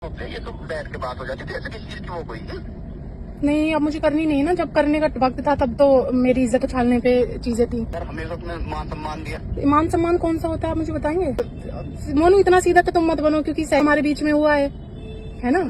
ये तो बैठ के बात हो जाती थी, ऐसे किस चीज की वो कोई नहीं, अब मुझे करनी नहीं है ना। जब करने का वक्त था तब तो मेरी इज्जत उछालने पे चीजें थी। यार हमेशा तुमने मान सम्मान दिया। मान सम्मान कौन सा होता है आप मुझे बताएंगे? मोनू इतना सीधा तो तुम मत बनो, क्योंकि हमारे बीच में हुआ है ना,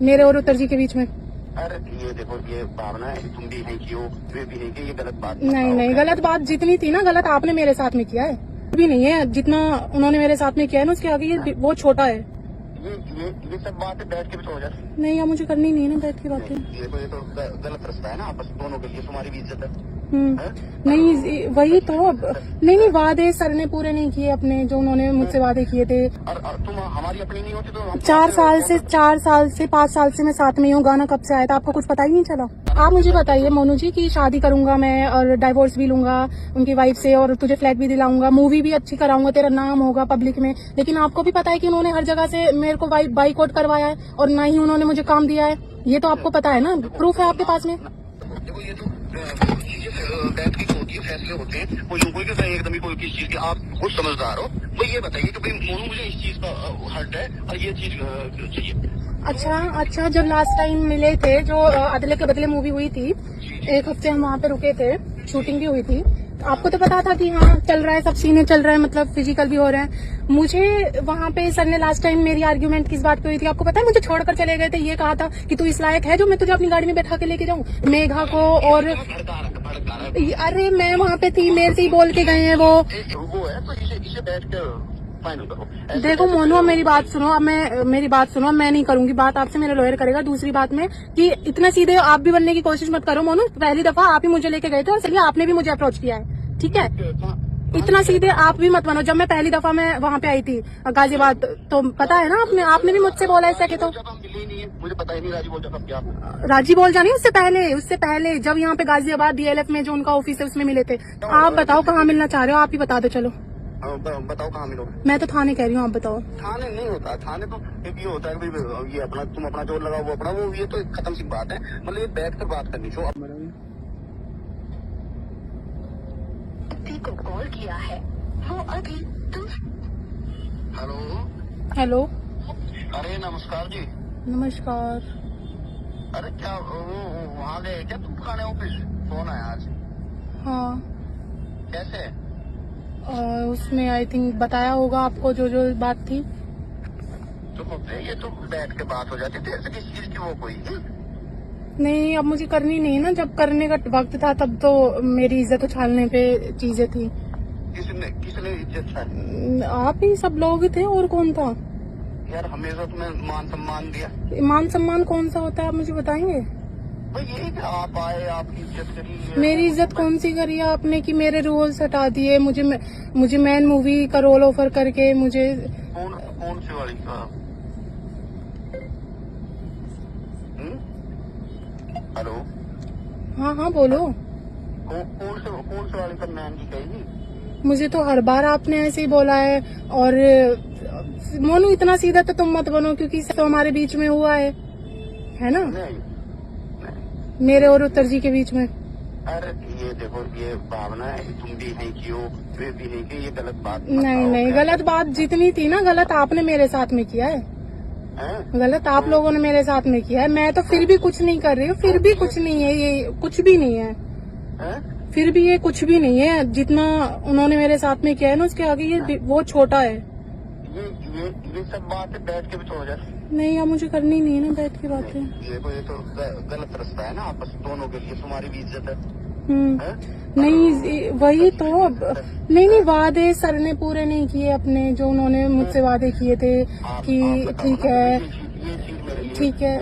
मेरे और उत्तर जी के बीच में। अरे ये देखो, ये भावना है, तुम भी नहीं की हो, वे भी नहीं की, ये गलत बात नहीं नहीं, गलत बात जितनी थी ना, गलत आपने मेरे साथ में किया है। भी नहीं है जितना उन्होंने मेरे साथ में किया है ना, उसके आगे ये वो छोटा है। ये सब बातें बैठ के भी तो हो जाती। नहीं, अब मुझे करनी नहीं है ना बैठ की बातें। ये तो गलत रास्ता है ना, आपस दोनों के लिए, तुम्हारी भी इज्जत है। नहीं, वही तो। अब नहीं, वादे सर ने पूरे नहीं किए अपने, जो उन्होंने मुझसे वादे किए थे। और तुम हमारी अपनी नहीं होती तो 4 साल से 5 साल से मैं साथ में हूँ। गाना कब से आया था आपको कुछ पता ही नहीं चला? आप मुझे बताइए मोनू जी कि शादी करूंगा मैं और डाइवोर्स भी लूंगा उनकी वाइफ से, और तुझे फ्लैट भी दिलाऊंगा, मूवी भी अच्छी कराऊंगा, तेरा नाम होगा पब्लिक में। लेकिन आपको भी पता है कि उन्होंने हर जगह से मेरे को बाइकआउट करवाया है, और ना ही उन्होंने मुझे काम दिया है। ये तो आपको पता है ना, प्रूफ है आपके पास में। देखो ये तो बैठ के होती है, फैसले होते हैं, कोई कोई के एकदम ही कोई किस चीज के आप खुद समझदार हो। तो ये बताइए कि भाई मोनू मुझे इस चीज का हर्ट है और ये चीज चाहिए। अच्छा, जब लास्ट टाइम मिले थे, जो अदले के बदले मूवी हुई थी, 1 हफ्ते हम वहाँ पे रुके थे, शूटिंग भी हुई थी। आपको तो पता था कि हाँ चल रहा है, सब सीने चल रहा है, मतलब फिजिकल भी हो रहा है। मुझे वहाँ पे सर ने लास्ट टाइम मेरी आर्ग्यूमेंट किस बात पे हुई थी आपको पता है? मुझे छोड़कर चले गए थे, ये कहा था कि तू इस लायक है जो मैं तुझे अपनी गाड़ी में बैठा के लेके जाऊँ, मेघा को। और अरे मैं वहाँ पे थी, मेरे से ही बोल के गए हैं वो है, तो इसे बैठ कर फाइनल करो। देखो मोनू, अब मेरी बात सुनो। अब मेरी बात सुनो, मैं नहीं करूंगी बात आपसे, मेरा लॉयर करेगा। दूसरी बात में कि इतना सीधे आप भी बनने की कोशिश मत करो मोनू। पहली दफा आप ही मुझे लेके गए थे और सही आपने भी मुझे अप्रोच किया है, ठीक है? इतना सीधे आप भी मत बनो। जब मैं पहली दफा मैं वहाँ पे आई थी गाजियाबाद, तो पता है ना, आपने भी मुझसे बोला ऐसा कि तो मुझे पता ही नहीं राजी बोल जाता क्या। राजी बोल जानी उससे पहले जब यहाँ पे गाजियाबाद DLF में जो उनका ऑफिस है उसमें मिले थे। आप बताओ कहाँ मिलना चाह रहे हो? आप ही बता दो। चलो बताओ कहाँ मिलोगे? मैं तो थाने कह रही हूँ, आप बताओ। थाने नहीं होता, थाने तो एक ये होता है कि ये अपना तुम अपना जोर लगाओ, वो अपना, वो ये तो खत्म सी बात है। मतलब ये बैठ कर बात करनी चाहिए। को कॉल किया है वो अभी हेलो। अरे नमस्कार जी। नमस्कार। अरे क्या वो वहाँ गए क्या तुम पुराने ऑफिस? फोन आया आज। हाँ, कैसे? उसमें आई थिंक बताया होगा आपको जो जो बात थी। तो ये तो बैठ के बात हो जाती थी, ऐसे किस चीज की वो कोई नहीं, अब मुझे करनी नहीं है ना। जब करने का वक्त था तब तो मेरी इज्जत उछालने पे चीजें थी। किसने इज्जत छानी? आप ही सब लोग थे, और कौन था? यार हमेशा तुम्हें मान सम्मान दिया। मान सम्मान कौन सा होता है आप मुझे बताएंगे? भाई यही कि आप आए, आपकी इज्जत करी। मेरी इज्जत कौन सी करी है आपने कि मेरे रोल्स हटा दिए? मुझे मैन मूवी का रोल ऑफर करके मुझे कौन सी वाली का? हेलो। हाँ बोलो। कौन से वाली का मैन की कहेगी? मुझे तो हर बार आपने ऐसे ही बोला है। और मोनू इतना सीधा तो तुम मत बनो, क्योंकि तो हमारे बीच में हुआ है ना, मेरे और उत्तर जी के बीच में। अरे ये देखो, ये भावना है, तुम भी नहीं की हो, वे भी नहीं की, ये गलत बात नहीं, गलत बात जितनी थी ना, गलत आपने मेरे साथ में किया है। गलत आप लोगों ने मेरे साथ में किया है। मैं तो फिर भी कुछ नहीं कर रही हूँ, फिर भी कुछ नहीं है, ये कुछ भी नहीं है। फिर भी ये कुछ भी नहीं है जितना उन्होंने मेरे साथ में किया है ना, उसके आगे ये वो छोटा है। ये सब बातें बैठ के भी तो हो जाती। नहीं, अब मुझे करनी नहीं है ना बैठ की बातें। ये तो गलत रास्ता है ना, आपस दोनों के लिए, तुम्हारी भी इज्जत है। नहीं, वही तो। अब नहीं, वादे सर ने पूरे नहीं किए अपने, जो उन्होंने मुझसे वादे किए थे कि ठीक है, ठीक है,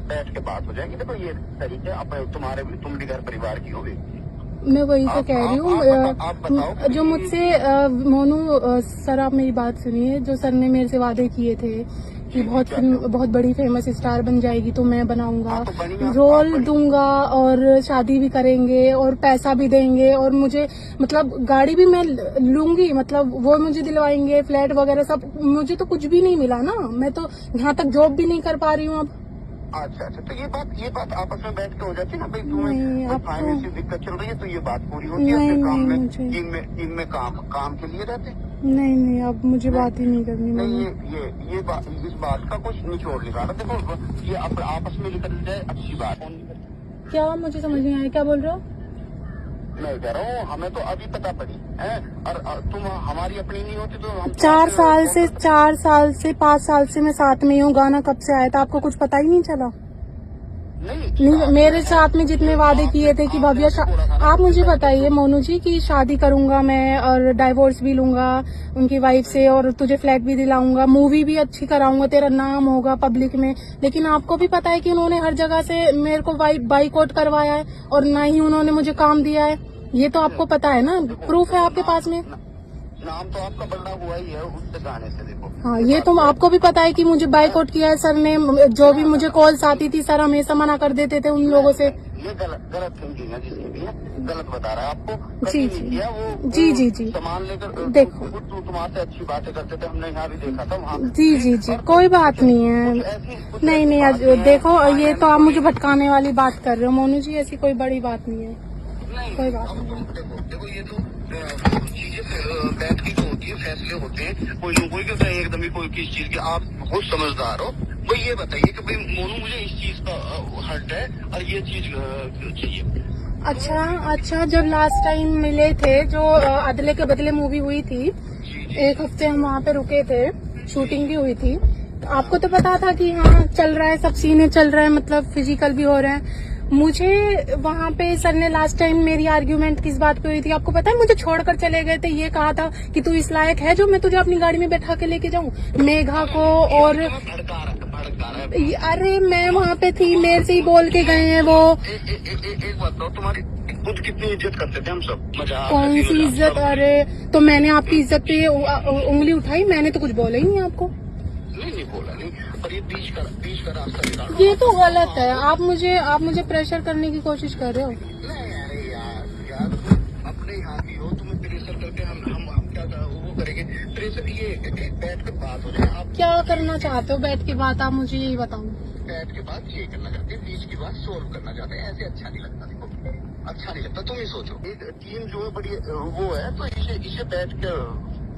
बैठ के बात हो जाएगी। देखो ये तरीके अपने, तुम भी घर परिवार की होगी। मैं वही तो कह रही हूँ। जो मुझसे मोनू सर, आप मेरी बात सुनिए। जो सर ने मेरे से वादे किए थे कि बहुत बड़ी फेमस स्टार बन जाएगी, तो मैं बनाऊंगा, रोल दूंगा, और शादी भी करेंगे, और पैसा भी देंगे, और मुझे मतलब गाड़ी भी मैं लूंगी, मतलब वो मुझे दिलवाएंगे, फ्लैट वगैरह सब। मुझे तो कुछ भी नहीं मिला ना, मैं तो यहाँ तक जॉब भी नहीं कर पा रही हूँ अब। अच्छा, तो ये बात आपस में बैठ के हो जाती है ना भाई, तुम्हें फाइनेंशियल दिक्कत चल रही है तो ये बात पूरी होती है। काम में टीम में काम के लिए रहते हैं। नहीं नहीं, अब मुझे बात ही नहीं करनी नहीं, मोनू। ये बात, इस बात का कुछ निचोड़ निकाला। देखो ये आपस में निकल जाए अच्छी बात। क्या, मुझे समझ नहीं आया, क्या बोल रहे हो? मैं कह रहा हूँ हमें तो अभी पता पड़ी है, और तुम हमारी अपनी नहीं होती तो हम 4 साल से 5 साल से मैं साथ में हूँ। गाना कब से आया था, आपको कुछ पता ही नहीं चला? नहीं, मेरे साथ में जितने वादे किए थे कि भव्य आप मुझे बताइए मोनू जी कि शादी करूंगा मैं और डाइवोर्स भी लूंगा उनकी वाइफ से, और तुझे फ्लैट भी दिलाऊंगा, मूवी भी अच्छी कराऊंगा, तेरा नाम होगा पब्लिक में। लेकिन आपको भी पता है कि उन्होंने हर जगह से मेरे को बाइकआउट करवाया है और ना ही उन्होंने मुझे काम दिया है। ये तो आपको पता है ना, प्रूफ है आपके पास में। नाम तो आपका बड़ा हुआ ही है उससे गाने से। देखो हाँ, ये तो आपको भी पता है कि मुझे बाइकआउट किया है सर ने। जो भी मुझे कॉल्स आती थी सर हमेशा मना कर देते थे उन लोगों से। ये गलत थिंकिंग है जिसकी भी है, गलत बता रहा है आपको। जी जी किया वो जी सामान लेकर देखो तुम्हारे अच्छी बातें करते थे, हमने यहाँ भी देखा था वहाँ। जी कोई बात नहीं है। नहीं देखो, ये तो आप मुझे भटकाने वाली बात कर रहे हो मोनू जी, ऐसी कोई बड़ी बात नहीं है। कोई बात नहीं। देखो ये तो चीजें बैठ की होती है, फैसले होते हैं। कोई कहता है एकदम ही कोई किस चीज के, आप बहुत समझदार हो। भाई ये बताइए कि भाई मोनू मुझे इस चीज का हर्ट है और ये चीज चाहिए। अच्छा, जो लास्ट टाइम मिले थे, जो अदले के बदले मूवी हुई थी, 1 हफ्ते हम वहाँ पे रुके थे, शूटिंग भी हुई थी। तो आपको तो पता था कि हाँ चल रहा है, सब सीने चल रहे हैं, मतलब फिजिकल भी हो रहे हैं। मुझे वहाँ पे सर ने लास्ट टाइम मेरी आर्ग्यूमेंट किस बात पे हुई थी आपको पता है? मुझे छोड़कर चले गए थे, ये कहा था कि तू इस लायक है जो मैं तुझे अपनी गाड़ी में बैठा के लेके जाऊं, मेघा को। और अरे मैं वहाँ पे थी, मेरे से ही बोल के गए हैं वो। एक बात बताओ, तुम्हारी खुद कितनी इज्जत करते थे हम सब, मजाक। कौन सी इज्जत? अरे तो मैंने आपकी इज्जत पे उंगली उठाई? मैंने तो कुछ बोला ही नहीं आपको। नहीं बोला नहीं, पर ये बीच का रास्ता निकालो। ये तो गलत है। आप मुझे प्रेशर करने की कोशिश कर रहे हो। नहीं अरे यार अपने यहाँ की हो, तुम्हें प्रेशर करके हम क्या वो करेंगे? प्रेशर ये बैठ के बात हो जाए। आप क्या करना चाहते हो बैठ के बात, आप मुझे यही बताओ। बैठ के बात ये करना चाहते हैं, बीच की बात सोल्व करना चाहते हैं, ऐसे अच्छा नहीं लगता। देखो अच्छा नहीं लगता, तुम ही सोचो। एक टीम जो है बड़ी वो है, तो इसे बैठ के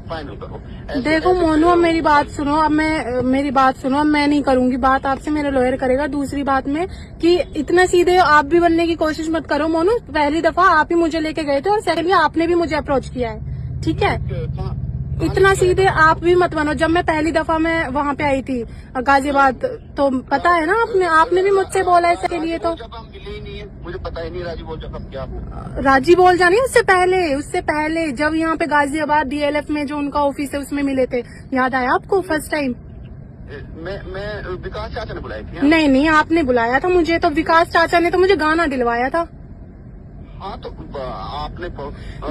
फाइनल करो। देखो मोनू, अब मेरी बात सुनो। अब मैं नहीं करूंगी बात आपसे, मेरा लॉयर करेगा। दूसरी बात में कि इतना सीधे आप भी बनने की कोशिश मत करो मोनू। पहली दफा आप ही मुझे लेके गए थे और सेकंडली आपने भी मुझे अप्रोच किया है, ठीक है? इतना सीधे आप भी मत बनो। जब मैं पहली दफा मैं वहाँ पे आई थी गाजियाबाद, तो पता है ना आपने भी मुझसे बोला इसके लिए। तो जब हम मिले ही नहीं है, मुझे पता ही नहीं राजी बोल जा कब क्या हुआ। राजी बोल जानी उससे पहले जब यहाँ पे गाजियाबाद DLF में जो उनका ऑफिस है उसमें मिले थे, याद आया आपको? फर्स्ट टाइम मैं विकास चाचा ने बुलाई थी। नहीं आपने बुलाया था मुझे, तो विकास चाचा ने तो मुझे गाना दिलवाया था। हाँ तो आपने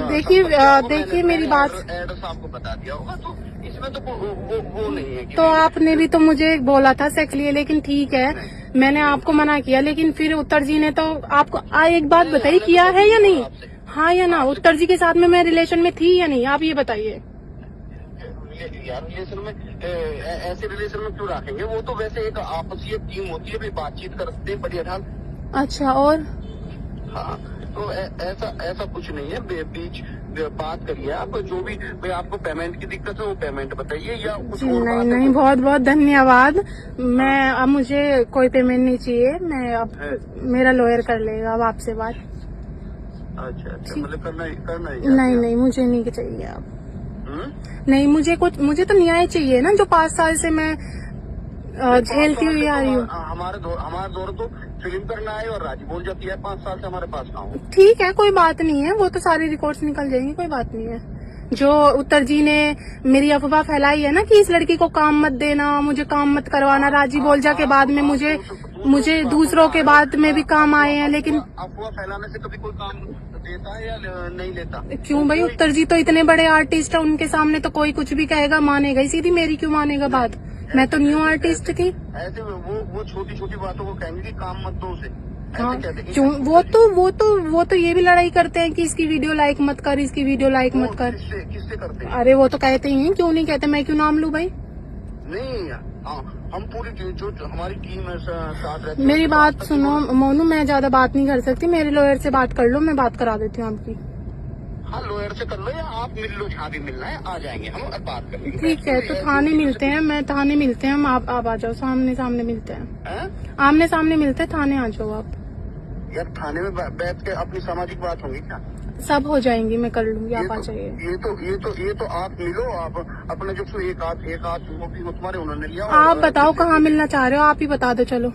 देखिए मेरी बात, एड्रेस आपको बता दिया होगा, तो इसमें तो वो नहीं है। तो आपने भी तो मुझे बोला था सेक्स लिए, लेकिन ठीक है मैंने आपको मना किया, लेकिन फिर उत्तर जी ने तो आपको एक बात बताई, किया है या नहीं? हाँ या ना? उत्तर जी के साथ में मैं रिलेशन में थी या नहीं, आप ये बताइए। यार रिलेशन में ऐसे रिलेशन में क्यों रखेंगे? वो तो वैसे एक आपसी टीम होती है, बातचीत करते हैं बढ़िया ढंग। अच्छा, और हाँ तो ऐसा कुछ नहीं है। बीच बात करिए आप, जो भी भाई आपको पेमेंट की दिक्कत है वो पेमेंट बताइए, या कुछ और नहीं बहुत बहुत धन्यवाद। मैं अब मुझे कोई पेमेंट नहीं चाहिए, मैं अब मेरा लॉयर कर लेगा अब आपसे बात। अच्छा मतलब करना नहीं मुझे नहीं चाहिए अब। नहीं, मुझे तो न्याय चाहिए ना, जो 5 साल से मैं झेलती हुई आ रही हूँ। हमारे दौर तो फिल्म करना है और राजी बोल जाती है 5 साल से हमारे पास ना हो। ठीक है, कोई बात नहीं है, वो तो सारी रिकॉर्ड्स निकल जाएंगी, कोई बात नहीं है। जो उत्तर जी ने मेरी अफवाह फैलाई है ना कि इस लड़की को काम मत देना, मुझे काम मत करवाना, राजी बोल जा के बाद में मुझे दूसरों के बाद में भी काम आए हैं, लेकिन अफवाह फैलाने से कभी कोई काम देता है या नहीं लेता? क्यों भाई, उत्तर जी तो इतने बड़े आर्टिस्ट है, उनके सामने तो कोई कुछ भी कहेगा मानेगा ही, सीधी मेरी क्यों मानेगा बात? मैं तो न्यू आर्टिस्ट थी। ऐसे वो छोटी बातों को कहेंगे कि काम मत दो उसे। हाँ, क्यों? वो तो ये भी लड़ाई करते हैं कि इसकी वीडियो लाइक मत कर, इसकी वीडियो लाइक मत कर। किससे करते हैं? अरे वो तो कहते ही हैं, क्यों नहीं कहते? मैं क्यों नाम लूं भाई? नहीं हम पूरी जो हमारी टीम है साथ रहती है। मेरी बात सुनो मोनू, मैं ज्यादा बात नहीं कर सकती, मेरे लॉयर से बात कर लो, मैं बात करा देती हूँ आपकी। हाँ लॉयर से कर लो या आप मिल लो, जहाँ भी मिलना है आ जाएंगे हम और बात कर लेंगे। ठीक है, तो थाने मिलते हैं, मैं थाने मिलते हैं हम, आप आ जाओ, सामने सामने मिलते हैं, हैं? आमने सामने मिलते हैं, थाने आ जाओ आप। यार थाने में बैठ के अपनी सामाजिक बात होगी क्या? सब हो जाएंगी, मैं कर लूंगी, आप आ जाइए। ये तो आप मिलो, आप अपने जो एक आध वो भी तुम्हारे उन्होंने लिया। आप बताओ कहाँ मिलना चाह रहे हो, आप ही बता दो। चलो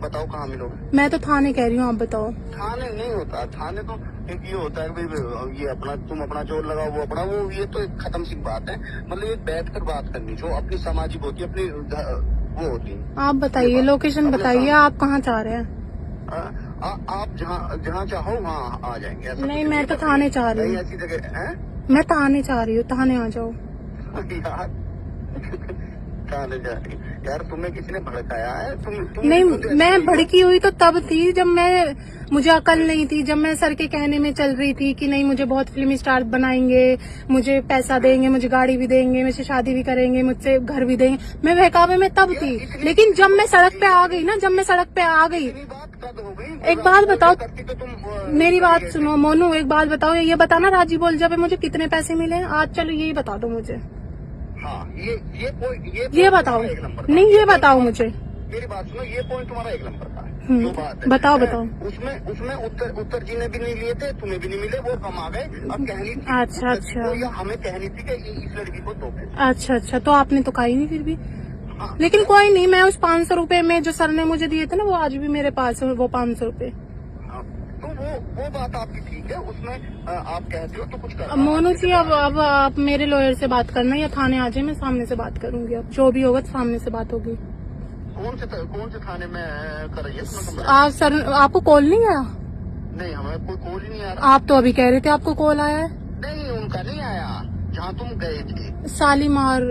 बताओ कहाँ मिलोगे? मैं तो थाने कह रही हूँ, आप बताओ। थाने नहीं होता, थाने तो एक ये होता है कि भाई ये अपना तुम अपना जोर लगाओ, वो अपना वो, ये तो एक खत्म सी बात है। मतलब ये बैठ कर बात करनी जो अपनी सामाजिक होती है, अपनी वो होती है। आप बताइए, लोकेशन बताइए, आप कहाँ चाह रहे हैं? आप जहाँ चाहो वहाँ आ जाएंगे। ऐसा नहीं, कुछ मैं तो है, थाने चाह रही नहीं हूँ, ऐसी जगह है। मैं थाने चाह रही हूँ, थाने आ जाओ। यार थाने जा रही यार, तुम्हें किसी ने भड़काया है? तुम नहीं, तो मैं भड़की हुई तो तब थी जब मुझे अकल नहीं थी, जब मैं सर के कहने में चल रही थी कि नहीं मुझे बहुत फिल्म स्टार बनाएंगे, मुझे पैसा देंगे, मुझे गाड़ी भी देंगे, मुझसे शादी भी करेंगे, मुझसे घर भी देंगे, मैं बहकावे में तब थी। लेकिन जब मैं सड़क पे आ गई ना, एक बात बताओ, मेरी बात सुनो मोनू, एक बात बताओ, ये बताना राजी बोल जब मुझे कितने पैसे मिले आज, चलो यही बता दो मुझे। हाँ ये बताओ, नहीं ये बताओ मुझे। मेरी बात सुनो, ये पॉइंट तुम्हारा एक नंबर का है। जो बात है बताओ। उसमें उत्तर जी ने भी नहीं लिए थे, तुम्हें भी नहीं मिले, वो कम आ गए। अब कहनी थी अच्छा तो हमें कहनी थी कि इस लड़की को 2 पैसे। अच्छा, तो आपने तो कही नहीं फिर भी। हाँ, लेकिन कोई नहीं, मैं उस 500 रुपए में जो सर ने मुझे दिए थे ना, वो आज भी मेरे पास है, वो 500 रुपए। तो वो बात आपकी ठीक है, उसमें आप कहते हो तो कुछ कर। मोनू जी, अब आप मेरे लॉयर से बात करना या थाने आ जाए, मैं सामने से बात करूंगी। अब जो भी होगा सामने से बात होगी। कौन से थाने में कर रही है? आप सर, आपको कॉल नहीं आया? नहीं, हमें कोई कॉल ही नहीं आ रहा। आप तो अभी कह रहे थे आपको कॉल आया है। नहीं, उनका नहीं आया, जहाँ तुम गए थे शालीमार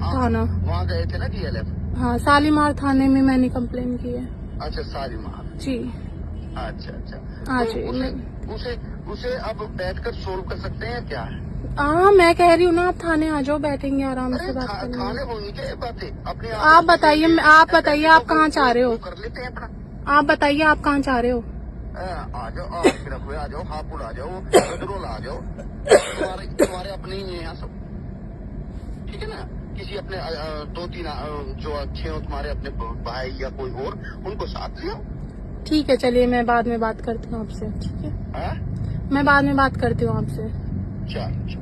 थाना, वहाँ गए थे ना DLF। हाँ, शालीमार थाने में मैंने कंप्लेन की है। अच्छा, शालीमार जी। अच्छा। हाँ तो जी। उसे अब बैठकर सोल्व कर सकते हैं क्या? हाँ, मैं कह रही हूँ ना, आप थाने आ जाओ, बैठेंगे आराम से बात करेंगे। थाने होनी चाहिए बातें अपने। आप बताइए, आप कहाँ चाह रहे हो? कर लेते हैं अपना। आप बताइए, आप कहाँ चाह रहे हो? आ जाओ, आ जाओ, हापुड़ आ जाओ, बदरोल आ जाओ, तुम्हारे अपने ही हैं यहाँ सब, ठीक है ना? किसी अपने 2-3 जो अच्छे हो तुम्हारे अपने भाई या कोई और, उनको साथ लियो। ठीक है, चलिए, मैं बाद में बात करती हूँ आपसे। ठीक है, मैं बाद में बात करती हूँ आपसे। चल।